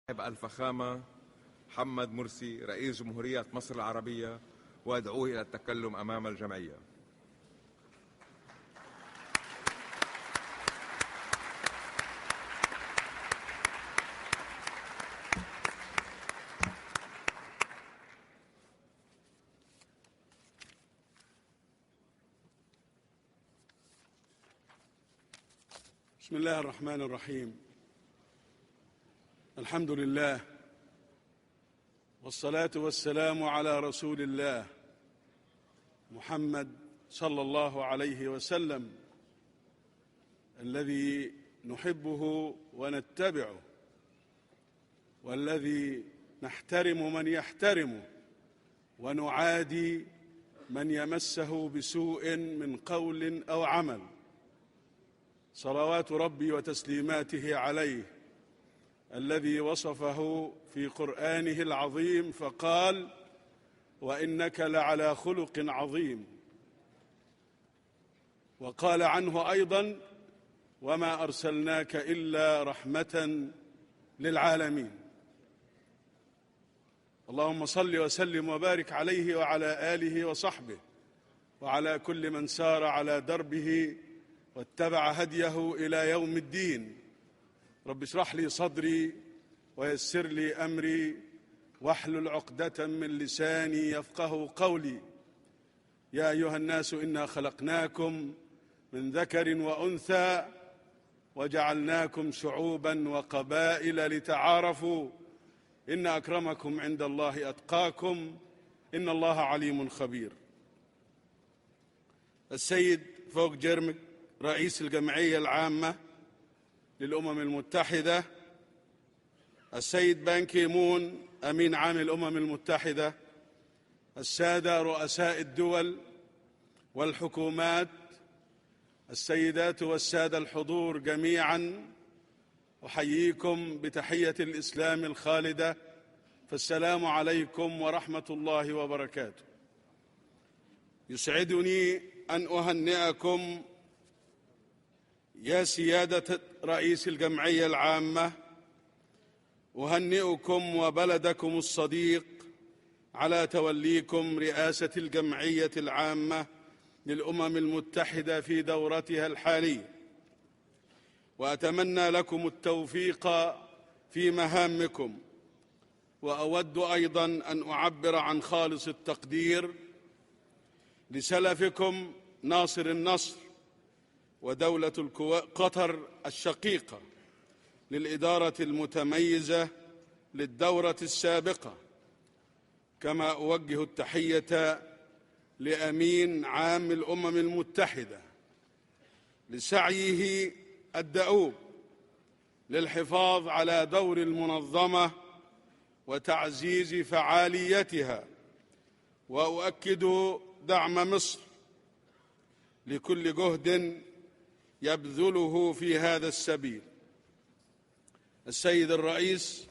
الفخامة محمد مرسي رئيس جمهورية مصر العربية وأدعوه إلى التكلم أمام الجمعية. بسم الله الرحمن الرحيم. الحمد لله والصلاة والسلام على رسول الله محمد صلى الله عليه وسلم الذي نحبه ونتبعه والذي نحترم من يحترمه ونعادي من يمسه بسوء من قول أو عمل، صلوات ربي وتسليماته عليه الذي وصفه في قرآنه العظيم فقال: وإنك لعلى خلق عظيم. وقال عنه أيضا: وما أرسلناك إلا رحمة للعالمين. اللهم صل وسلم وبارك عليه وعلى آله وصحبه وعلى كل من سار على دربه واتبع هديه إلى يوم الدين. رب اشرح لي صدري ويسر لي أمري واحلل عقدة من لساني يفقه قولي. يا أيها الناس إنا خلقناكم من ذكر وأنثى وجعلناكم شعوبا وقبائل لتعارفوا إن أكرمكم عند الله أتقاكم إن الله عليم خبير. السيد فوق جيرمك رئيس الجمعية العامة للأمم المتحدة، السيد بان كي مون أمين عام الأمم المتحدة، السادة رؤساء الدول والحكومات، السيدات والسادة الحضور جميعا، أحييكم بتحية الإسلام الخالدة، فالسلام عليكم ورحمة الله وبركاته. يسعدني أن أهنئكم يا سيادة رئيس الجمعية العامة، أهنئكم وبلدكم الصديق على توليكم رئاسة الجمعية العامة للأمم المتحدة في دورتها الحالية، وأتمنى لكم التوفيق في مهامكم. وأود أيضا أن أعبر عن خالص التقدير لسلفكم ناصر النصر ودولة قطر الشقيقة للإدارة المتميزة للدورة السابقة، كما أوجه التحية لأمين عام الأمم المتحدة لسعيه الدؤوب للحفاظ على دور المنظمة وتعزيز فعاليتها، وأؤكد دعم مصر لكل جهد يبذله في هذا السبيل. السيد الرئيس،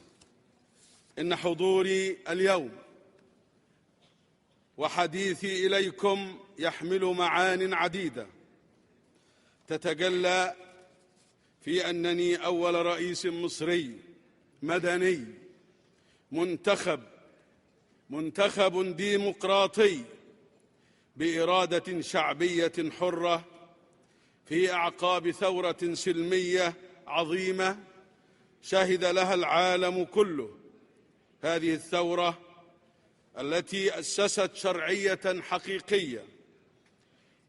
إن حضوري اليوم وحديثي إليكم يحمل معان عديدة تتجلى في أنني أول رئيس مصري مدني منتخب ديمقراطي بإرادة شعبية حرة في أعقاب ثورة سلمية عظيمة شهد لها العالم كله. هذه الثورة التي أسست شرعية حقيقية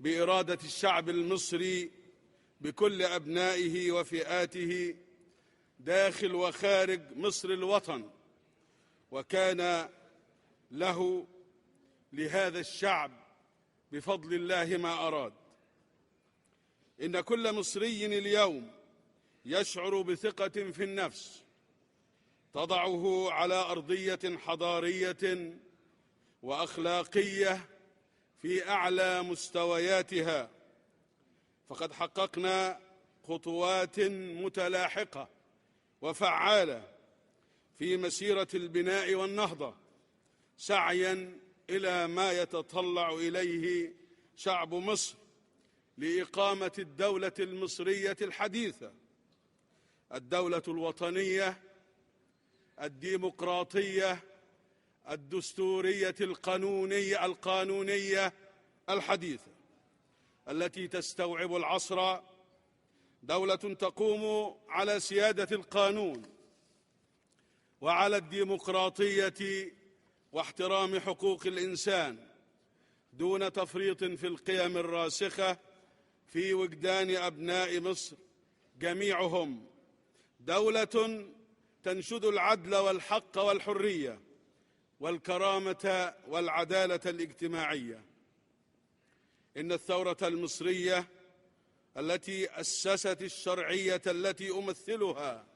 بإرادة الشعب المصري بكل أبنائه وفئاته داخل وخارج مصر الوطن، وكان له لهذا الشعب بفضل الله ما أراد. إن كل مصري اليوم يشعر بثقة في النفس تضعه على أرضية حضارية وأخلاقية في أعلى مستوياتها، فقد حققنا خطوات متلاحقة وفعالة في مسيرة البناء والنهضة، سعياً إلى ما يتطلع إليه شعب مصر لإقامة الدولة المصرية الحديثة، الدولة الوطنية الديمقراطية الدستورية القانونية الحديثة التي تستوعب العصر، دولة تقوم على سيادة القانون وعلى الديمقراطية واحترام حقوق الإنسان دون تفريط في القيم الراسخة في وجدان أبناء مصر جميعهم، دولة تنشد العدل والحق والحرية والكرامة والعدالة الاجتماعية. إن الثورة المصرية التي أسست الشرعية التي أمثلها،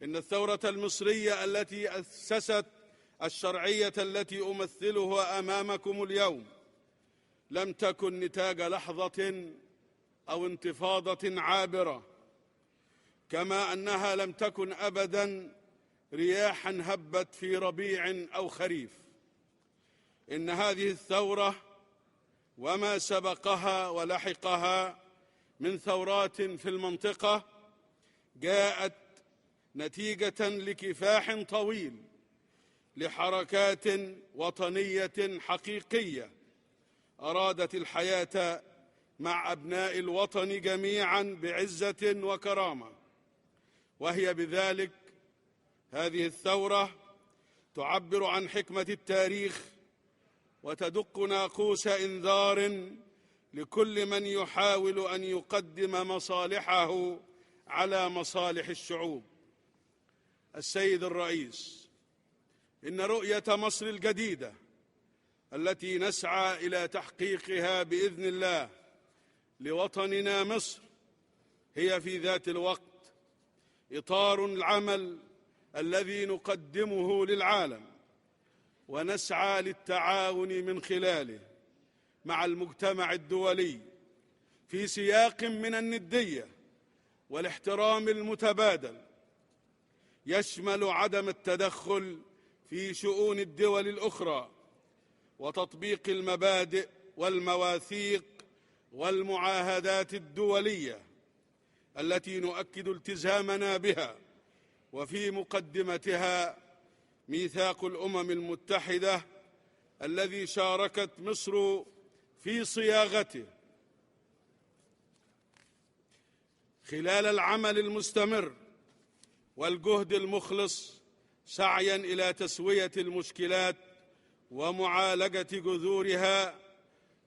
إن الثورة المصرية التي أسست الشرعية التي أمثلها أمامكم اليوم لم تكن نتاج لحظة أو انتفاضة عابرة، كما أنها لم تكن أبداً رياحاً هبت في ربيع أو خريف. إن هذه الثورة وما سبقها ولحقها من ثورات في المنطقة جاءت نتيجة لكفاح طويل لحركات وطنية حقيقية أرادت الحياة مع أبناء الوطن جميعاً بعزة وكرامة، وهي بذلك هذه الثورة تعبر عن حكمة التاريخ وتدق ناقوس إنذار لكل من يحاول أن يقدم مصالحه على مصالح الشعوب. السيد الرئيس، إن رؤية مصر الجديدة التي نسعى إلى تحقيقها بإذن الله لوطننا مصر هي في ذات الوقت إطار العمل الذي نقدمه للعالم ونسعى للتعاون من خلاله مع المجتمع الدولي في سياق من الندية والاحترام المتبادل، يشمل عدم التدخل في شؤون الدول الأخرى وتطبيق المبادئ والمواثيق والمعاهدات الدولية التي نؤكد التزامنا بها، وفي مقدمتها ميثاق الأمم المتحدة الذي شاركت مصر في صياغته. خلال العمل المستمر والجهد المخلص سعياً إلى تسوية المشكلات ومعالجة جذورها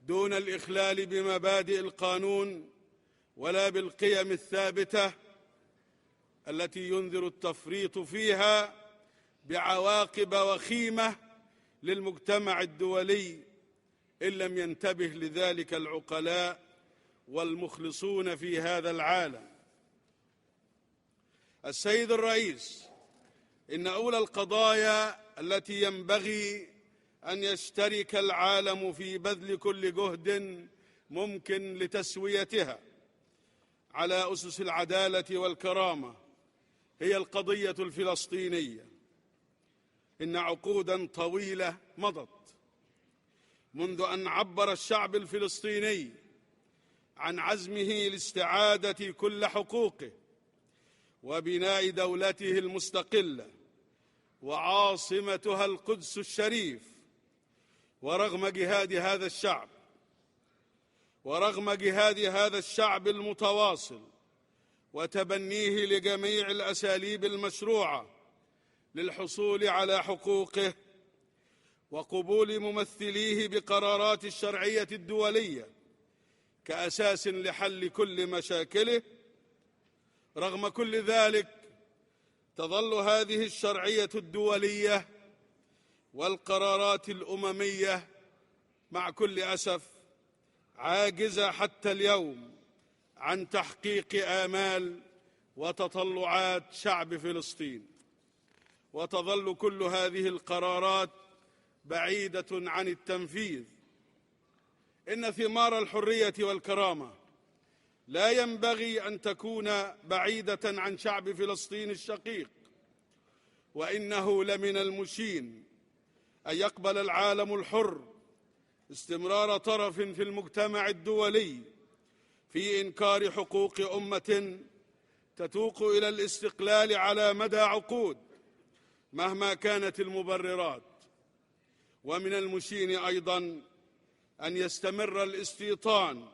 دون الإخلال بمبادئ القانون ولا بالقيم الثابتة التي ينذر التفريط فيها بعواقب وخيمة للمجتمع الدولي إن لم ينتبه لذلك العقلاء والمخلصون في هذا العالم. السيد الرئيس، إن أولى القضايا التي ينبغي أن يشترك العالم في بذل كل جهد ممكن لتسويتها على أسس العدالة والكرامة هي القضية الفلسطينية. إن عقوداً طويلة مضت منذ أن عبر الشعب الفلسطيني عن عزمه لاستعادة كل حقوقه وبناء دولته المستقلة وعاصمتها القدس الشريف، ورغم جهاد هذا الشعب المتواصل وتبنيه لجميع الأساليب المشروعة للحصول على حقوقه وقبول ممثليه بقرارات الشرعية الدولية كأساس لحل كل مشاكله، رغم كل ذلك تظل هذه الشرعية الدولية والقرارات الأممية مع كل أسف عاجزة حتى اليوم عن تحقيق آمال وتطلعات شعب فلسطين، وتظل كل هذه القرارات بعيدة عن التنفيذ. إن ثمار الحرية والكرامة لا ينبغي أن تكون بعيدة عن شعب فلسطين الشقيق، وإنه لمن المشين أن يقبل العالم الحر استمرار طرف في المجتمع الدولي في إنكار حقوق أمة تتوق إلى الاستقلال على مدى عقود مهما كانت المبررات. ومن المشين أيضا أن يستمر الاستيطان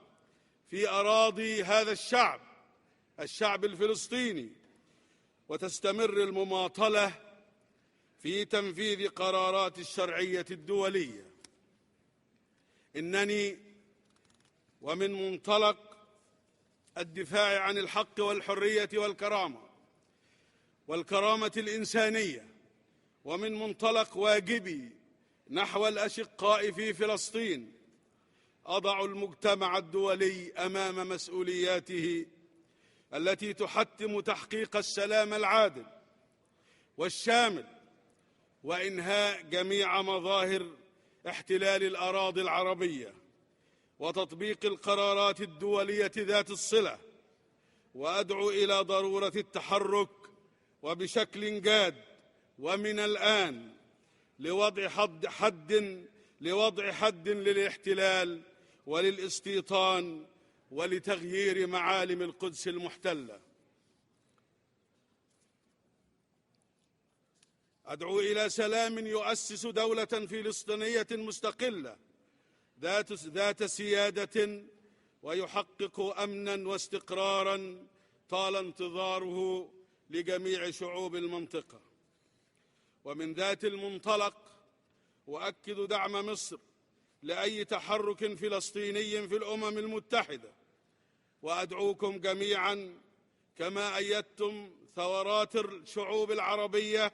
في أراضي هذا الشعب الفلسطيني، وتستمر المماطلة في تنفيذ قرارات الشرعية الدولية. إنني ومن منطلق الدفاع عن الحق والحرية والكرامة الإنسانية، ومن منطلق واجبي نحو الأشقاء في فلسطين، أضع المجتمع الدولي أمام مسؤولياته التي تحتم تحقيق السلام العادل والشامل، وإنهاء جميع مظاهر احتلال الأراضي العربية، وتطبيق القرارات الدولية ذات الصلة. وأدعو إلى ضرورة التحرك وبشكل جاد ومن الآن لوضع حد للاحتلال وللاستيطان ولتغيير معالم القدس المحتلة. أدعو إلى سلام يؤسس دولة فلسطينية مستقلة ذات سيادة ويحقق أمناً واستقراراً طال انتظاره لجميع شعوب المنطقة. ومن ذات المنطلق أؤكد دعم مصر لأي تحرك فلسطيني في الأمم المتحدة، وأدعوكم جميعاً كما أيدتم ثورات الشعوب العربية،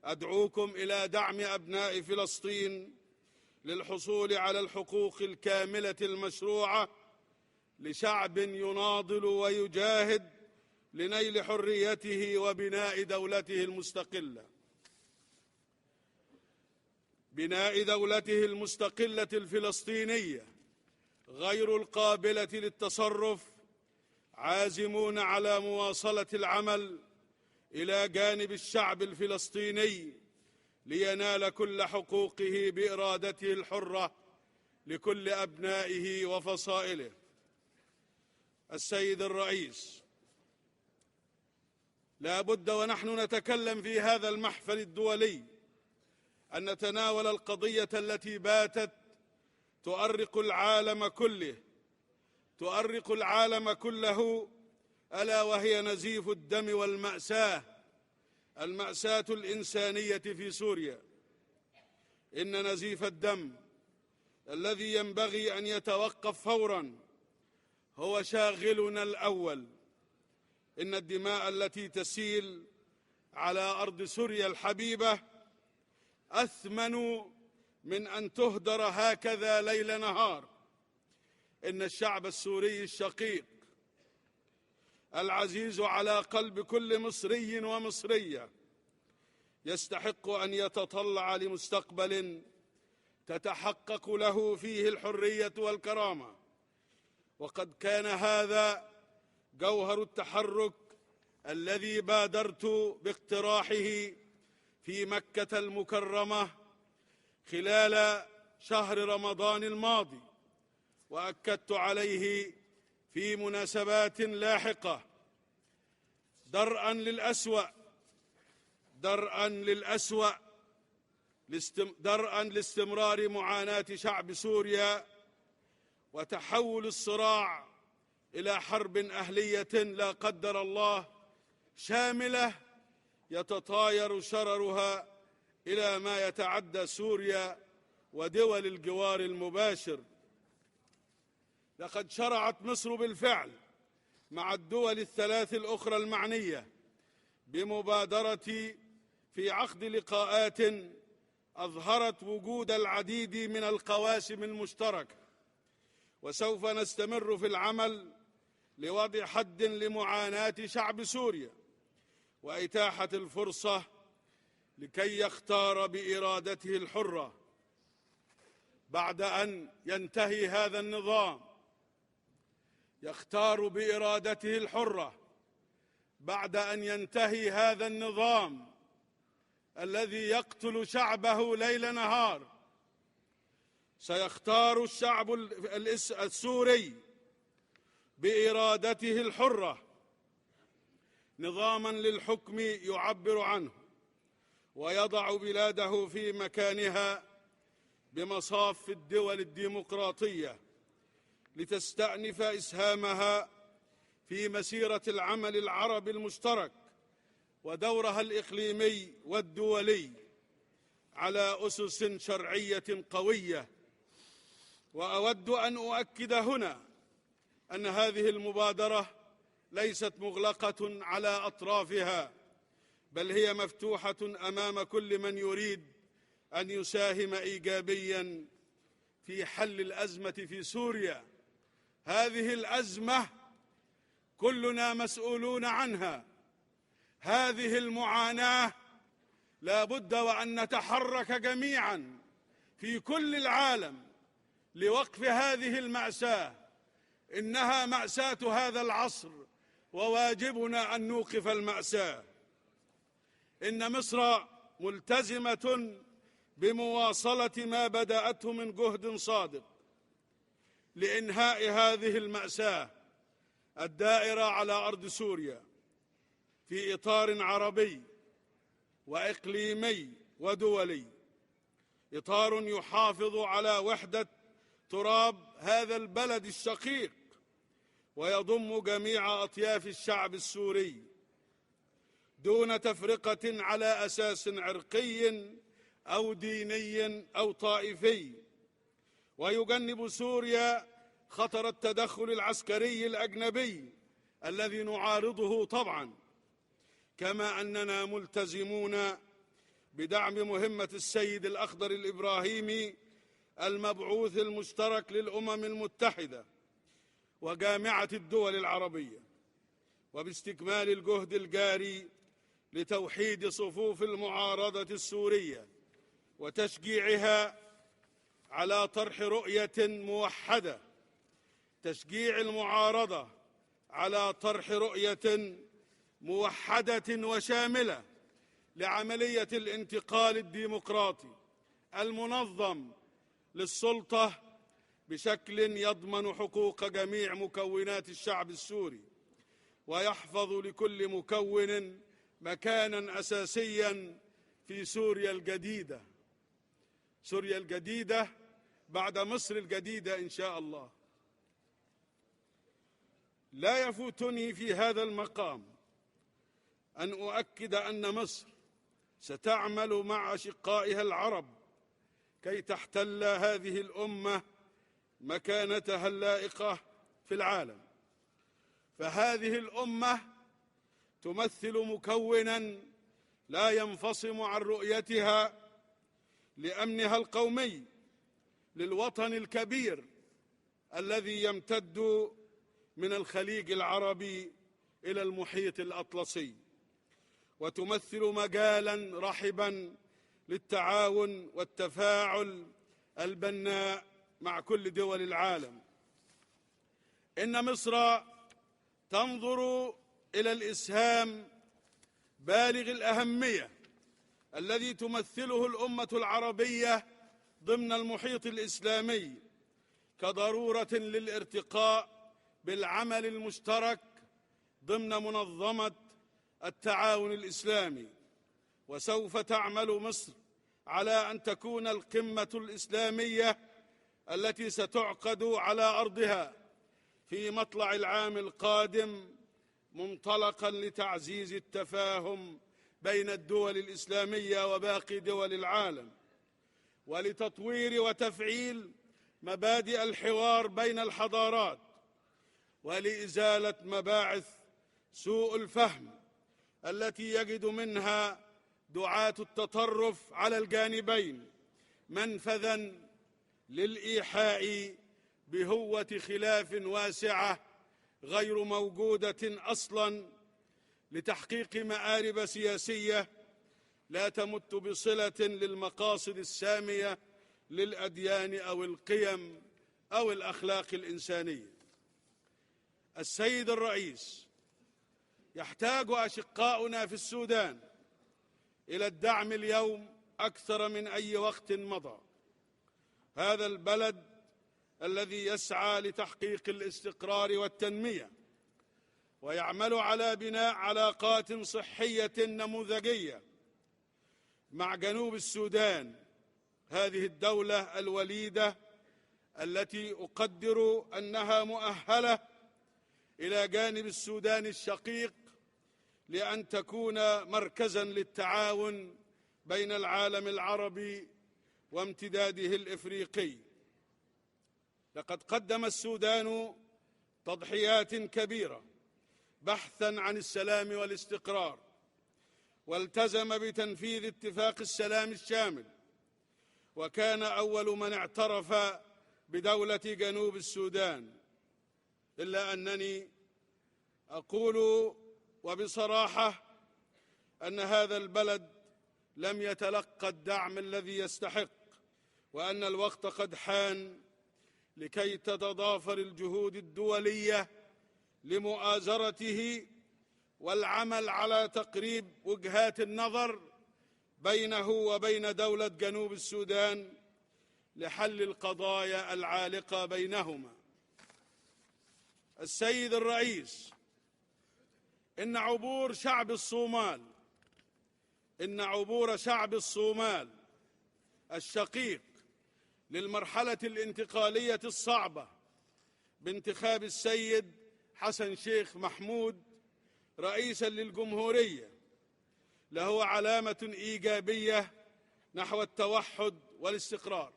أدعوكم إلى دعم أبناء فلسطين للحصول على الحقوق الكاملة المشروعة لشعب يناضل ويجاهد لنيل حريته وبناء دولته المستقلة. بناء دولته المستقلة الفلسطينية غير القابلة للتصرف، عازمون على مواصلة العمل إلى جانب الشعب الفلسطيني لينال كل حقوقه بإرادته الحرة لكل أبنائه وفصائله. السيد الرئيس، لا بد ونحن نتكلم في هذا المحفل الدولي أن نتناول القضية التي باتت تؤرق العالم كله، ألا وهي نزيف الدم المأساة الإنسانية في سوريا. إن نزيف الدم الذي ينبغي أن يتوقف فوراً هو شاغلنا الأول. إن الدماء التي تسيل على أرض سوريا الحبيبة أثمن من أن تهدر هكذا ليل نهار. إن الشعب السوري الشقيق العزيز على قلب كل مصري ومصرية يستحق أن يتطلع لمستقبل تتحقق له فيه الحرية والكرامة. وقد كان هذا جوهر التحرك الذي بادرت باقتراحه في مكة المكرمة خلال شهر رمضان الماضي، وأكدت عليه في مناسبات لاحقة. درءا لاستمرار معاناة شعب سوريا وتحول الصراع إلى حرب أهلية لا قدر الله شاملة يتطاير شررها إلى ما يتعدى سوريا ودول الجوار المباشر. لقد شرعت مصر بالفعل مع الدول الثلاث الأخرى المعنية بمبادرة في عقد لقاءات أظهرت وجود العديد من القواسم المشتركة، وسوف نستمر في العمل لوضع حد لمعاناة شعب سوريا وإتاحة الفرصة لكي يختار بإرادته الحرة بعد أن ينتهي هذا النظام. يختار بإرادته الحرة بعد أن ينتهي هذا النظام الذي يقتل شعبه ليل نهار. سيختار الشعب السوري بإرادته الحرة نظاما للحكم يعبر عنه ويضع بلاده في مكانها بمصاف الدول الديمقراطية لتستأنف إسهامها في مسيرة العمل العربي المشترك ودورها الإقليمي والدولي على أسس شرعية قوية. وأود أن أؤكد هنا أن هذه المبادرة ليست مغلقة على أطرافها، بل هي مفتوحة أمام كل من يريد أن يساهم إيجابياً في حل الأزمة في سوريا. هذه الأزمة كلنا مسؤولون عنها، هذه المعاناة لا بد وأن نتحرك جميعاً في كل العالم لوقف هذه المأساة. إنها مأساة هذا العصر وواجبنا أن نوقف المأساة. إن مصر ملتزمة بمواصلة ما بدأته من جهد صادق لإنهاء هذه المأساة الدائرة على أرض سوريا في إطار عربي وإقليمي ودولي، إطار يحافظ على وحدة تراب هذا البلد الشقيق ويضم جميع أطياف الشعب السوري دون تفرقة على أساس عرقي أو ديني أو طائفي، ويجنب سوريا خطر التدخل العسكري الأجنبي الذي نعارضه طبعا، كما أننا ملتزمون بدعم مهمة السيد الأخضر الإبراهيمي المبعوث المشترك للأمم المتحدة وجامعة الدول العربية، وباستكمال الجهد الجاري لتوحيد صفوف المعارضة السورية وتشجيعها على طرح رؤية موحدة، تشجيع المعارضة على طرح رؤية موحدة وشاملة لعملية الانتقال الديمقراطي المنظم للسلطة بشكل يضمن حقوق جميع مكونات الشعب السوري ويحفظ لكل مكون مكانا أساسيا في سوريا الجديدة، سوريا الجديدة بعد مصر الجديدة إن شاء الله. لا يفوتني في هذا المقام أن أؤكد أن مصر ستعمل مع أشقائها العرب كي تحتل هذه الأمة مكانتها اللائقة في العالم، فهذه الأمة تمثل مكونا لا ينفصم عن رؤيتها لأمنها القومي للوطن الكبير الذي يمتد من الخليج العربي إلى المحيط الأطلسي، وتمثل مجالا رحبا للتعاون والتفاعل البناء مع كل دول العالم. إن مصر تنظر إلى الإسهام بالغ الأهمية الذي تمثله الأمة العربية ضمن المحيط الإسلامي كضرورة للارتقاء بالعمل المشترك ضمن منظمة التعاون الإسلامي. وسوف تعمل مصر على أن تكون القمة الإسلامية التي ستعقد على أرضها في مطلع العام القادم منطلقا لتعزيز التفاهم بين الدول الإسلامية وباقي دول العالم، ولتطوير وتفعيل مبادئ الحوار بين الحضارات، ولإزالة مباعث سوء الفهم التي يجد منها دعاة التطرف على الجانبين منفذا للإيحاء بهوة خلاف واسعة غير موجودة أصلا لتحقيق مآرب سياسية لا تمت بصلة للمقاصد السامية للأديان أو القيم أو الأخلاق الإنسانية. السيد الرئيس، يحتاج أشقاؤنا في السودان إلى الدعم اليوم أكثر من أي وقت مضى. هذا البلد الذي يسعى لتحقيق الاستقرار والتنمية ويعمل على بناء علاقات صحية نموذجية مع جنوب السودان، هذه الدولة الوليدة التي أقدر أنها مؤهلة إلى جانب السودان الشقيق لأن تكون مركزاً للتعاون بين العالم العربي وامتداده الإفريقي. لقد قدم السودان تضحيات كبيرة بحثاً عن السلام والاستقرار، والتزم بتنفيذ اتفاق السلام الشامل، وكان أول من اعترف بدولة جنوب السودان. إلا أنني أقول وبصراحة أن هذا البلد لم يتلقى الدعم الذي يستحق، وأن الوقت قد حان لكي تتضافر الجهود الدولية لمؤازرته والعمل على تقريب وجهات النظر بينه وبين دولة جنوب السودان لحل القضايا العالقة بينهما. السيد الرئيس، إن عبور شعب الصومال الشقيق للمرحلة الانتقالية الصعبة بانتخاب السيد حسن شيخ محمود رئيساً للجمهورية له علامة إيجابية نحو التوحد والاستقرار،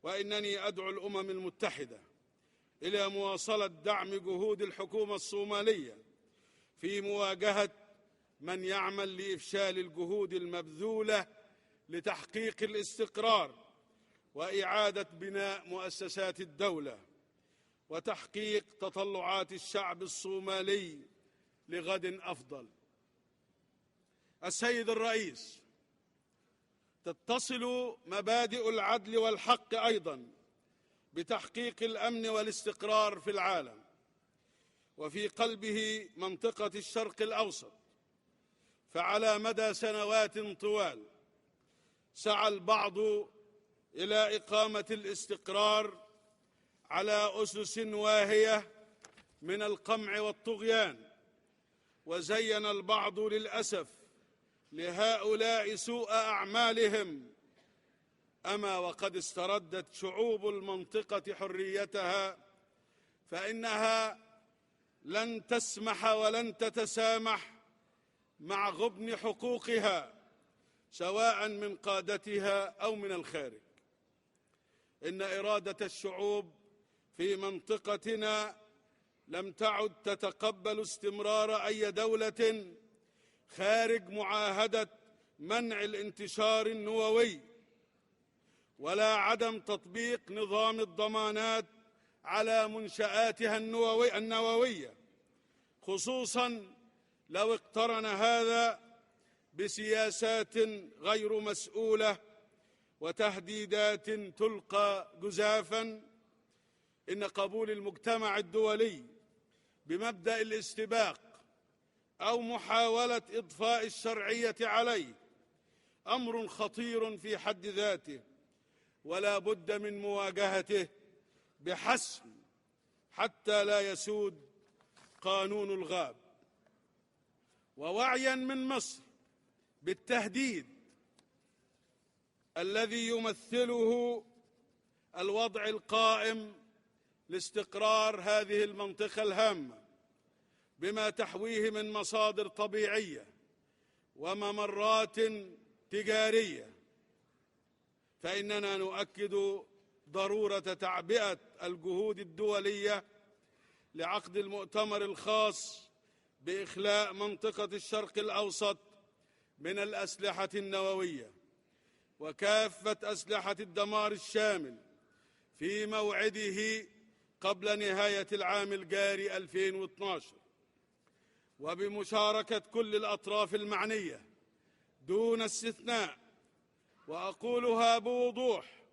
وإنني أدعو الأمم المتحدة إلى مواصلة دعم جهود الحكومة الصومالية في مواجهة من يعمل لإفشال الجهود المبذولة لتحقيق الاستقرار وإعادة بناء مؤسسات الدولة وتحقيق تطلعات الشعب الصومالي لغد أفضل. السيد الرئيس، تتصل مبادئ العدل والحق أيضاً بتحقيق الأمن والاستقرار في العالم، وفي قلبه منطقة الشرق الأوسط. فعلى مدى سنوات طوال سعى البعض إلى إقامة الاستقرار على أسس واهية من القمع والطغيان، وزين البعض للأسف لهؤلاء سوء أعمالهم. أما وقد استردت شعوب المنطقة حريتها، فإنها لن تسمح ولن تتسامح مع غبن حقوقها سواء من قادتها أو من الخارج. إن إرادة الشعوب في منطقتنا لم تعد تتقبل استمرار أي دولة خارج معاهدة منع الانتشار النووي، ولا عدم تطبيق نظام الضمانات على منشآتها النووية، خصوصاً لو اقترن هذا بسياسات غير مسؤولة وتهديدات تلقى جزافاً. إن قبول المجتمع الدولي بمبدأ الاستباق أو محاولة إضفاء الشرعية عليه أمر خطير في حد ذاته، ولا بد من مواجهته بحسم حتى لا يسود قانون الغاب. ووعياً من مصر بالتهديد الذي يمثله الوضع القائم لاستقرار هذه المنطقة الهامة بما تحويه من مصادر طبيعية وممرات تجارية، فإننا نؤكد ضرورة تعبئة الجهود الدولية لعقد المؤتمر الخاص بإخلاء منطقة الشرق الأوسط من الأسلحة النووية وكافة أسلحة الدمار الشامل في موعده قبل نهاية العام الجاري 2012، وبمشاركة كل الأطراف المعنية دون استثناء. وأقولها بوضوح: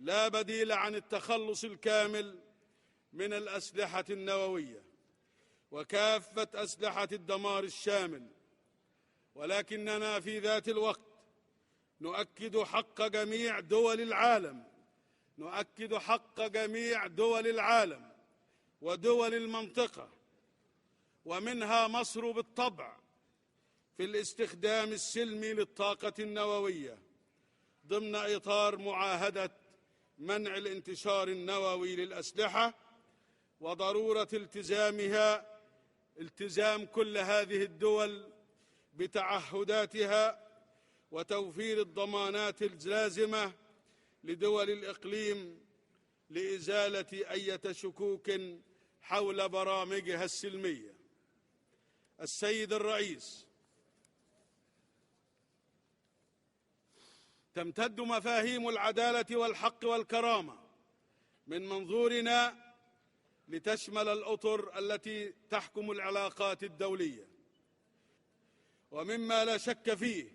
لا بديل عن التخلص الكامل من الأسلحة النووية وكافة أسلحة الدمار الشامل، ولكننا في ذات الوقت نؤكد حق جميع دول العالم ودول المنطقة، ومنها مصر بالطبع، في الاستخدام السلمي للطاقة النووية ضمن إطار معاهدة منع الانتشار النووي للأسلحة، وضرورة التزام كل هذه الدول بتعهداتها وتوفير الضمانات اللازمة لدول الإقليم لإزالة أي شكوك حول برامجها السلمية. السيد الرئيس، تمتد مفاهيم العدالة والحق والكرامة من منظورنا لتشمل الأطر التي تحكم العلاقات الدولية، ومما لا شك فيه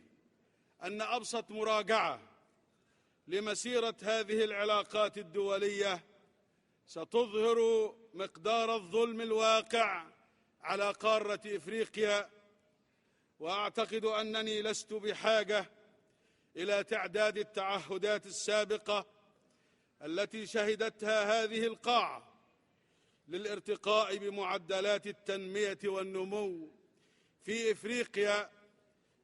أن أبسط مراجعة لمسيرة هذه العلاقات الدولية ستظهر مقدار الظلم الواقع على قارة إفريقيا. وأعتقد أنني لست بحاجة إلى تعداد التعهدات السابقة التي شهدتها هذه القاعة للارتقاء بمعدلات التنمية والنمو في إفريقيا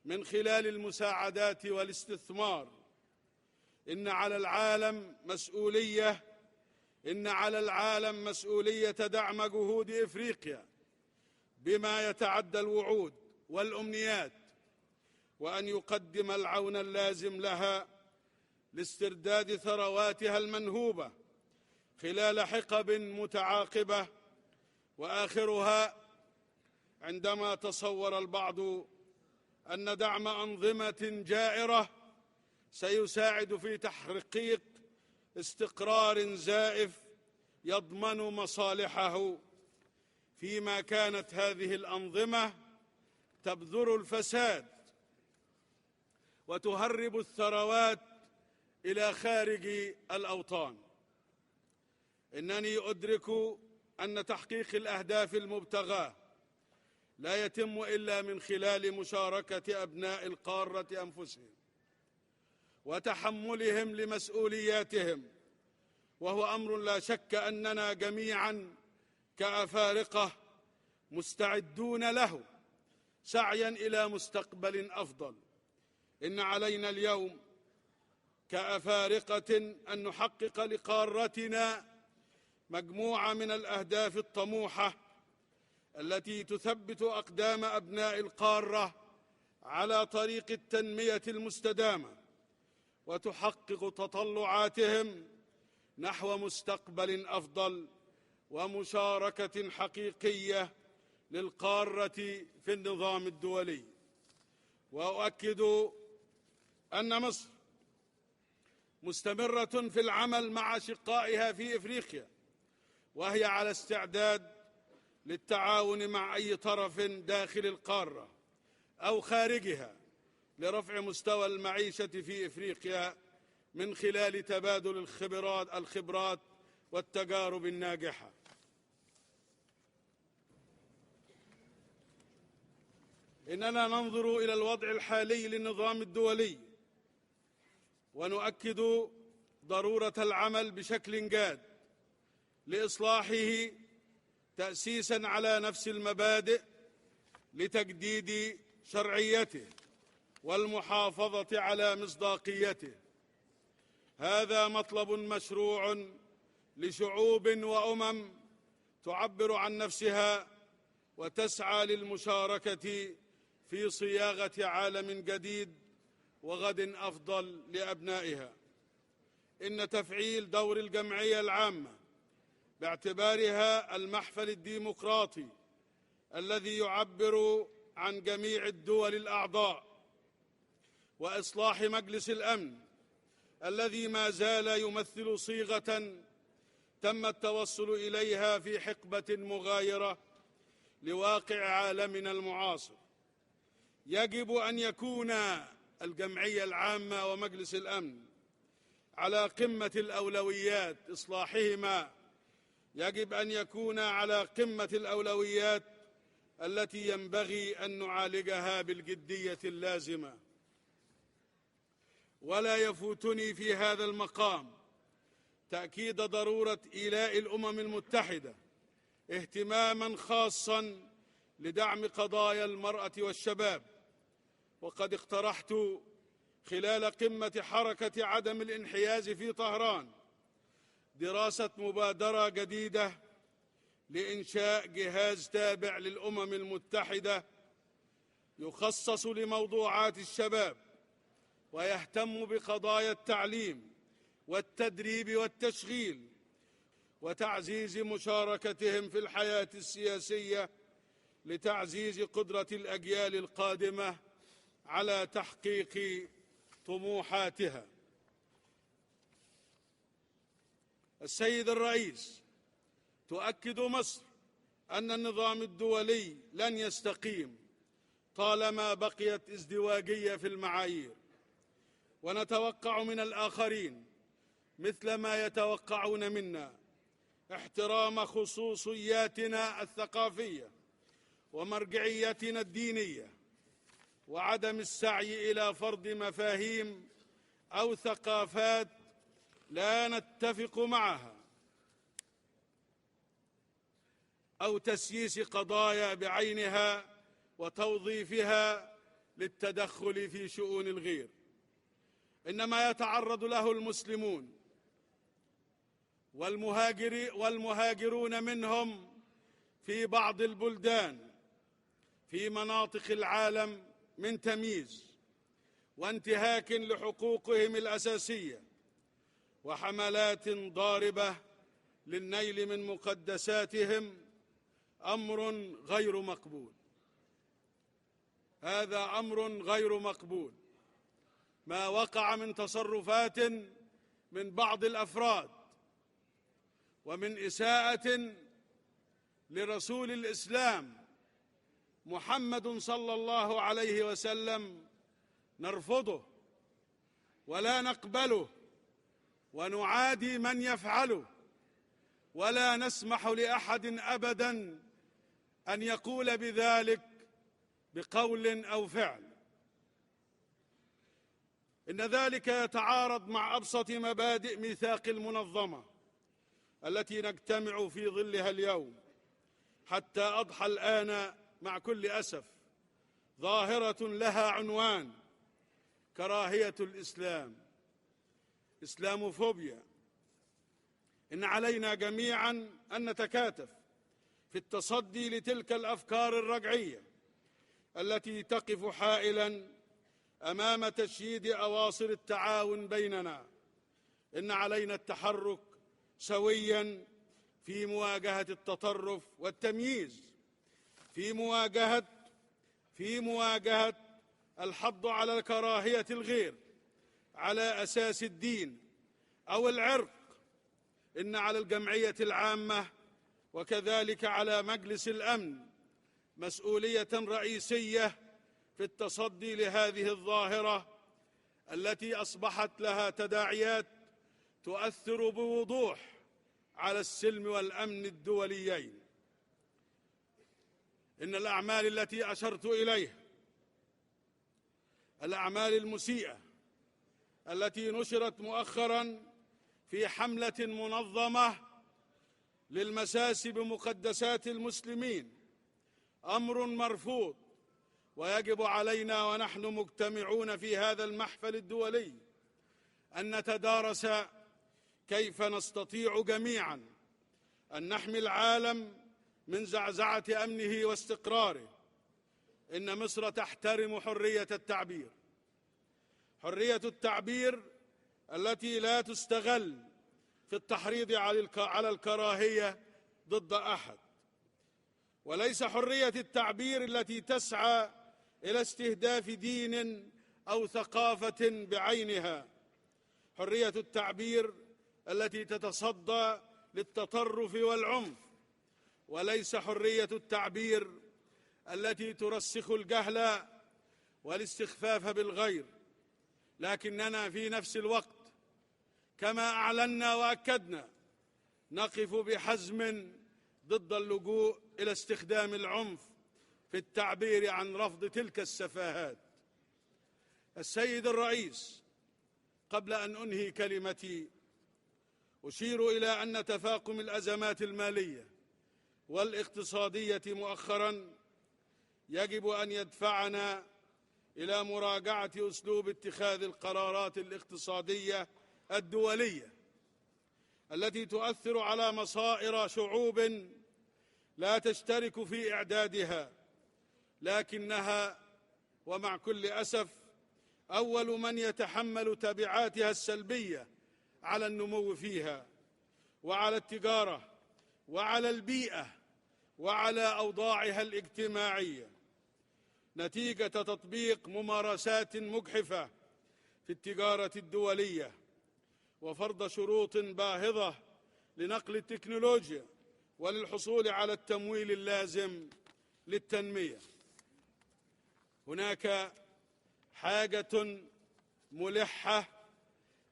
من خلال المساعدات والاستثمار. إن على العالم مسؤولية دعم جهود إفريقيا بما يتعدى الوعود والأمنيات، وأن يقدم العون اللازم لها لاسترداد ثرواتها المنهوبة خلال حقب متعاقبة، وآخرها عندما تصور البعض أن دعم أنظمة جائرة سيساعد في تحقيق استقرار زائف يضمن مصالحه، فيما كانت هذه الأنظمة تبذر الفساد وتهرب الثروات إلى خارج الأوطان. إنني أدرك أن تحقيق الأهداف المبتغاة لا يتم إلا من خلال مشاركة أبناء القارة أنفسهم وتحملهم لمسؤولياتهم، وهو أمر لا شك أننا جميعا كأفارقة مستعدون له سعيا إلى مستقبل أفضل. إن علينا اليوم كأفارقة أن نحقق لقارتنا مجموعة من الأهداف الطموحة التي تثبت أقدام أبناء القارة على طريق التنمية المستدامة وتحقق تطلعاتهم نحو مستقبل أفضل ومشاركة حقيقية للقارة في النظام الدولي. وأؤكد أن مصر مستمرة في العمل مع أشقائها في إفريقيا، وهي على استعداد للتعاون مع أي طرف داخل القارة أو خارجها لرفع مستوى المعيشة في إفريقيا من خلال تبادل الخبرات والتجارب الناجحة. إننا ننظر إلى الوضع الحالي للنظام الدولي ونؤكد ضرورة العمل بشكل جاد لإصلاحه تأسيساً على نفس المبادئ لتجديد شرعيته والمحافظة على مصداقيته. هذا مطلب مشروع لشعوب وأمم تعبر عن نفسها وتسعى للمشاركة في صياغة عالم جديد وغد أفضل لأبنائها. إن تفعيل دور الجمعية العامة باعتبارها المحفل الديمقراطي الذي يعبر عن جميع الدول الأعضاء، وإصلاح مجلس الأمن الذي ما زال يمثل صيغة تم التوصل إليها في حقبة مغايرة لواقع عالمنا المعاصر. يجب أن يكون الجمعية العامة ومجلس الأمن على قمة الأولويات، إصلاحهما يجب أن يكون على قمة الأولويات التي ينبغي أن نعالجها بالجدية اللازمة. ولا يفوتني في هذا المقام تأكيد ضرورة إيلاء الأمم المتحدة اهتماماً خاصاً لدعم قضايا المرأة والشباب وقد اقترحت خلال قمة حركة عدم الانحياز في طهران دراسة مبادرة جديدة لإنشاء جهاز تابع للأمم المتحدة يخصص لموضوعات الشباب ويهتم بقضايا التعليم والتدريب والتشغيل وتعزيز مشاركتهم في الحياة السياسية لتعزيز قدرة الأجيال القادمة على تحقيق طموحاتها. السيد الرئيس، تؤكد مصر أن النظام الدولي لن يستقيم طالما بقيت ازدواجية في المعايير، ونتوقع من الآخرين مثل ما يتوقعون منا احترام خصوصياتنا الثقافية ومرجعيتنا الدينية، وعدم السعي إلى فرض مفاهيم أو ثقافات لا نتفق معها أو تسييس قضايا بعينها وتوظيفها للتدخل في شؤون الغير. إنما يتعرض له المسلمون والمهاجرون منهم في بعض البلدان في مناطق العالم من تمييز وانتهاك لحقوقهم الأساسية وحملات ضاربة للنيل من مقدساتهم، أمر غير مقبول. هذا أمر غير مقبول ما وقع من تصرفات من بعض الأفراد ومن إساءة لرسول الإسلام محمد صلى الله عليه وسلم نرفضه ولا نقبله ونعادي من يفعله، ولا نسمح لأحد أبداً أن يقول بذلك بقول أو فعل. إن ذلك يتعارض مع أبسط مبادئ ميثاق المنظمة التي نجتمع في ظلها اليوم، حتى أضحى الآن مع كل أسف ظاهرة لها عنوان: كراهية الإسلام، إسلاموفوبيا. إن علينا جميعاً أن نتكاتف في التصدي لتلك الأفكار الرجعية التي تقف حائلاً أمام تشييد أواصر التعاون بيننا. إن علينا التحرك سوياً في مواجهة التطرف والتمييز، في مواجهة الحض على كراهية الغير على أساس الدين أو العرق. إن على الجمعية العامة وكذلك على مجلس الأمن مسؤولية رئيسية في التصدي لهذه الظاهرة التي أصبحت لها تداعيات تؤثر بوضوح على السلم والأمن الدوليين. إن الأعمال التي أشرت إليها، الأعمال المسيئة التي نشرت مؤخراً في حملة منظمة للمساس بمقدسات المسلمين، أمر مرفوض، ويجب علينا ونحن مجتمعون في هذا المحفل الدولي أن نتدارس كيف نستطيع جميعاً أن نحمي العالم من زعزعة أمنه واستقراره. إن مصر تحترم حرية التعبير، حرية التعبير التي لا تستغل في التحريض على الكراهية ضد أحد، وليس حرية التعبير التي تسعى إلى استهداف دين أو ثقافة بعينها. حرية التعبير التي تتصدى للتطرف والعنف، وليس حرية التعبير التي ترسخ الجهل والاستخفاف بالغير. لكننا في نفس الوقت كما أعلنا وأكدنا نقف بحزم ضد اللجوء إلى استخدام العنف في التعبير عن رفض تلك السفاهات. السيد الرئيس، قبل أن أنهي كلمتي أشير إلى أن تفاقم الأزمات المالية والاقتصادية مؤخراً يجب أن يدفعنا إلى مراجعة أسلوب اتخاذ القرارات الاقتصادية الدولية التي تؤثر على مصائر شعوب لا تشترك في إعدادها، لكنها ومع كل أسف أول من يتحمل تبعاتها السلبية على النمو فيها وعلى التجارة وعلى البيئة وعلى أوضاعها الاجتماعية، نتيجة تطبيق ممارسات مجحفة في التجارة الدولية وفرض شروط باهظة لنقل التكنولوجيا وللحصول على التمويل اللازم للتنمية. هناك حاجة ملحة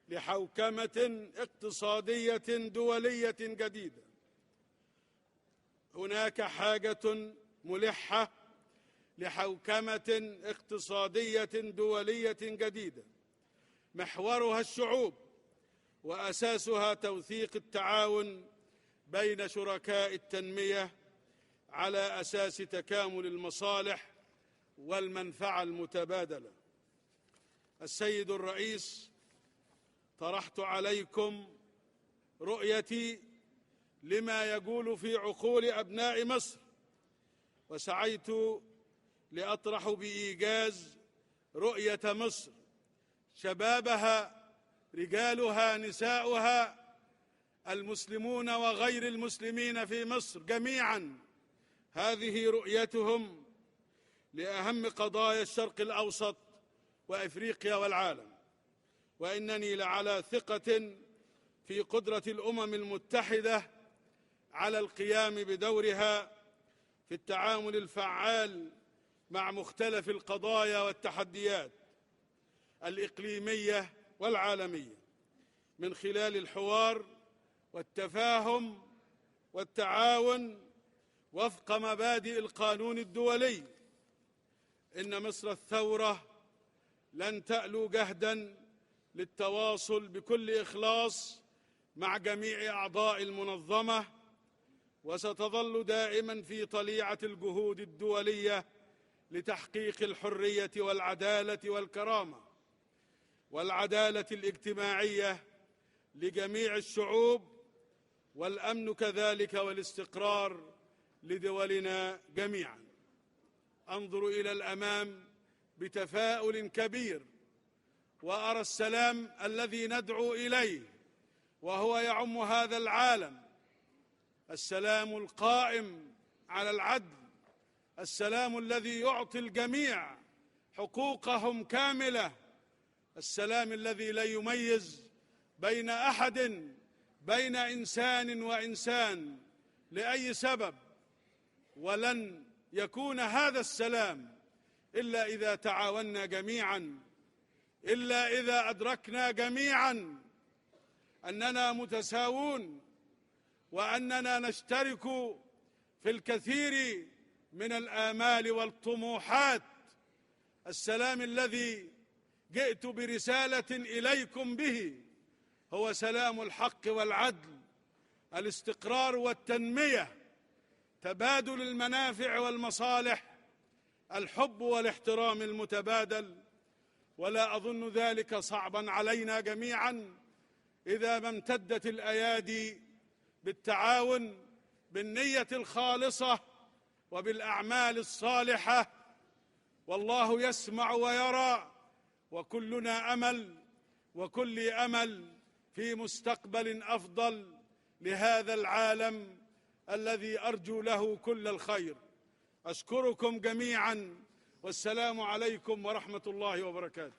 لحوكمة اقتصادية دولية جديدة. هناك حاجة ملحة لحوكمة اقتصادية دولية جديدة محورها الشعوب وأساسها توثيق التعاون بين شركاء التنمية على أساس تكامل المصالح والمنفعة المتبادلة. السيد الرئيس، طرحت عليكم رؤيتي لما يجول في عقول أبناء مصر، وسعيت لأطرح بإيجاز رؤية مصر، شبابها، رجالها، نساؤها، المسلمون وغير المسلمين في مصر جميعا. هذه رؤيتهم لأهم قضايا الشرق الأوسط وأفريقيا والعالم، وإنني لعلى ثقة في قدرة الأمم المتحدة على القيام بدورها في التعامل الفعال مع مختلف القضايا والتحديات الإقليمية والعالمية من خلال الحوار والتفاهم والتعاون وفق مبادئ القانون الدولي. إن مصر الثورة لن تألو جهداً للتواصل بكل إخلاص مع جميع أعضاء المنظمة، وستظل دائماً في طليعة الجهود الدولية لتحقيق الحرية والعدالة والكرامة والعدالة الاجتماعية لجميع الشعوب، والأمن كذلك والاستقرار لدولنا جميعاً. أنظر إلى الأمام بتفاؤل كبير، وأرى السلام الذي ندعو إليه وهو يعم هذا العالم، السلام القائم على العدل، السلام الذي يعطي الجميع حقوقهم كاملة، السلام الذي لا يميز بين أحد، بين إنسان وإنسان لأي سبب. ولن يكون هذا السلام إلا إذا تعاوننا جميعاً، إلا إذا أدركنا جميعاً أننا متساوون وأننا نشترك في الكثير من الآمال والطموحات. السلام الذي جئت برسالة إليكم به هو سلام الحق والعدل، الاستقرار والتنمية، تبادل المنافع والمصالح، الحب والاحترام المتبادل. ولا أظن ذلك صعبا علينا جميعا إذا ما امتدت الأيادي بالتعاون بالنية الخالصة وبالأعمال الصالحة. والله يسمع ويرى، وكلنا أمل، وكل أمل في مستقبل أفضل لهذا العالم الذي أرجو له كل الخير. أشكركم جميعا، والسلام عليكم ورحمة الله وبركاته.